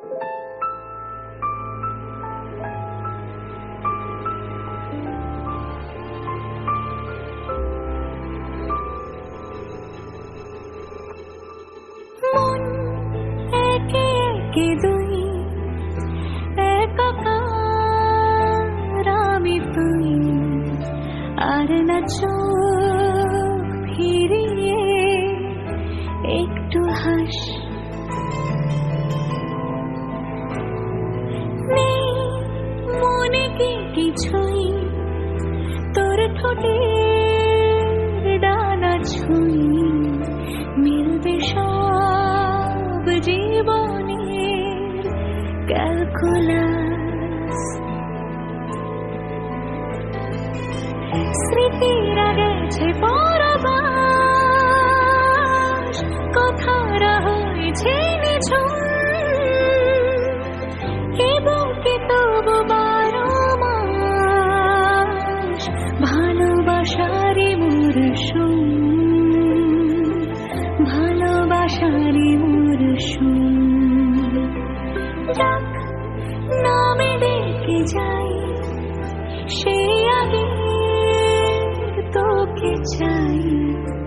মন একে একে দুই, একাকার আমি তুই, আর না চোখ ফিরিয়ে একটু হাস। নেই মনে কি কিছুই, তোর ঠোঁটের ডানা ছুঁই, মিলবে সব জীবনের ক্যালকুলাস। স্মৃতিরা গেছে পরবাস, কথারা হয়েছে নিঝুম, এ বুকে তবু 12 মাস ভালোবাসারই মরশুম, ভালোবাসারই মরশুম। যাক নামে ডেকে যাই, সে আগে তোকে চাই।